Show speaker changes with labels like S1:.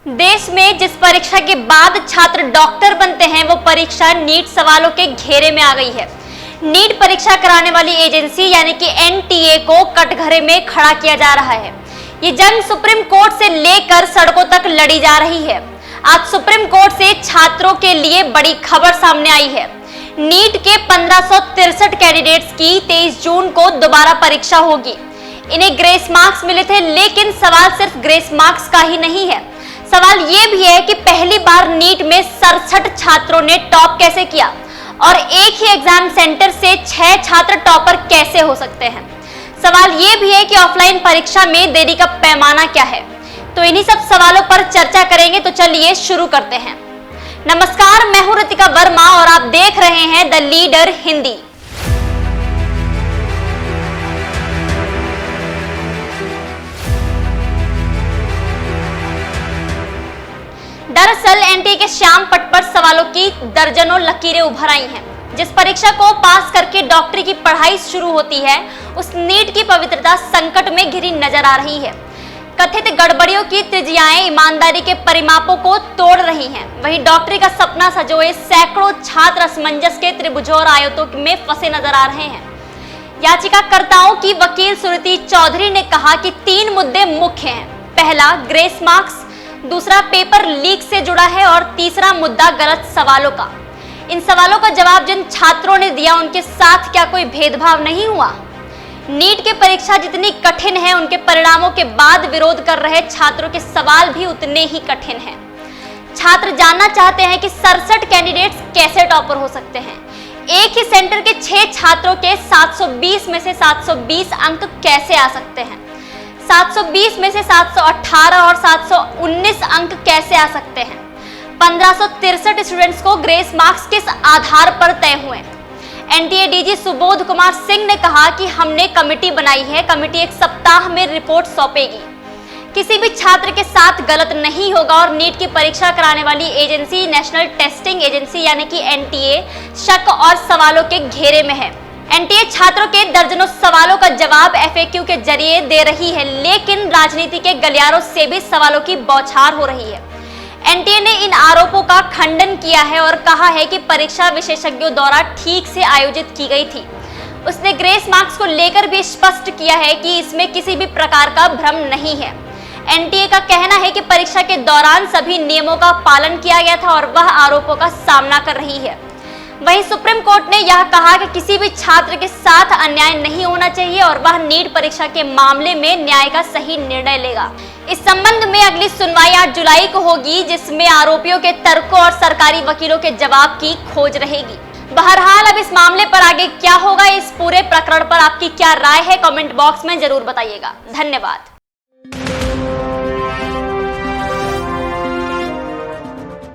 S1: देश में जिस परीक्षा के बाद छात्र डॉक्टर बनते हैं वो परीक्षा नीट सवालों के घेरे में आ गई है। नीट परीक्षा कराने वाली एजेंसी यानी कि एनटीए को कटघरे में खड़ा किया जा रहा है। ये जंग सुप्रीम कोर्ट से लेकर सड़कों तक लड़ी जा रही है। आज सुप्रीम कोर्ट से छात्रों के लिए बड़ी खबर सामने आई है। नीट के 1563 कैंडिडेट्स की 23 जून को दोबारा परीक्षा होगी। इन्हें ग्रेस मार्क्स मिले थे, लेकिन सवाल सिर्फ ग्रेस मार्क्स का ही नहीं है। सवाल ये भी है कि पहली बार नीट में 67 छात्रों ने टॉप कैसे किया और एक ही एग्जाम सेंटर से 6 छात्र टॉपर कैसे हो सकते हैं। सवाल ये भी है कि ऑफलाइन परीक्षा में देरी का पैमाना क्या है। तो इन्हीं सब सवालों पर चर्चा करेंगे, तो चलिए शुरू करते हैं। नमस्कार, मैं हूं ऋतिका वर्मा और आप देख रहे हैं द लीडर हिंदी। दरअसल एनटीए के श्याम पट पर सवालों की दर्जनों लकीरें उभर आई हैं। जिस परीक्षा को पास करके डॉक्टरी की पढ़ाई शुरू होती है, उस नीट की पवित्रता संकट में घिरी नजर आ रही है। कथित गड़बड़ियों की त्रिज्याएं ईमानदारी के परिमापों को तोड़ रही हैं। वहीं डॉक्टरी का सपना सजोए सैकड़ों छात्र असमंजस के त्रिभुजों और आयतों में फंसे नजर आ रहे हैं। याचिकाकर्ताओं की वकील सुरति चौधरी ने कहा कि 3 मुद्दे मुख्य हैं। पहला, ग्रेस मार्क्स, दूसरा पेपर लीक से जुड़ा है और तीसरा मुद्दा गलत सवालों का। इन सवालों का जवाब जिन छात्रों ने दिया, उनके साथ क्या कोई भेदभाव नहीं हुआ? नीट की परीक्षा जितनी कठिन है, उनके परिणामों के बाद विरोध कर रहे छात्रों के सवाल भी उतने ही कठिन हैं। छात्र जानना चाहते हैं कि 67 कैंडिडेट्स कैसे टॉपर हो सकते हैं। एक ही सेंटर के 6 छात्रों के 720 में से 720 अंक कैसे आ सकते हैं। 720 में से 718 और 719 अंक कैसे आ सकते हैं। 1563 स्टूडेंट्स को ग्रेस मार्क्स किस आधार पर तय हुए। एनटीए डीजी सुबोध कुमार सिंह ने कहा कि हमने कमेटी बनाई है। कमेटी 1 सप्ताह में रिपोर्ट सौंपेगी। किसी भी छात्र के साथ गलत नहीं होगा और नीट की परीक्षा कराने वाली एजेंसी नेशनल टेस्टिंग एजेंसी यानी कि एनटीए शक और सवालों के घेरे में है। एनटीए छात्रों के दर्जनों सवालों का जवाब एफएक्यू के जरिए दे रही है, लेकिन राजनीति के गलियारों से भी सवालों की बौछार हो रही है। एनटीए ने इन आरोपों का खंडन किया है और कहा है कि परीक्षा विशेषज्ञों द्वारा ठीक से आयोजित की गई थी। उसने ग्रेस मार्क्स को लेकर भी स्पष्ट किया है कि इसमें किसी भी प्रकार का भ्रम नहीं है। एनटीए का कहना है कि परीक्षा के दौरान सभी नियमों का पालन किया गया था और वह आरोपों का सामना कर रही है। वहीं सुप्रीम कोर्ट ने यह कहा कि किसी भी छात्र के साथ अन्याय नहीं होना चाहिए और वह नीट परीक्षा के मामले में न्याय का सही निर्णय लेगा। इस संबंध में अगली सुनवाई 8 जुलाई को होगी, जिसमें आरोपियों के तर्कों और सरकारी वकीलों के जवाब की खोज रहेगी। बहरहाल अब इस मामले पर आगे क्या होगा, इस पूरे प्रकरण पर आपकी क्या राय है, कमेंट बॉक्स में जरूर बताइएगा। धन्यवाद।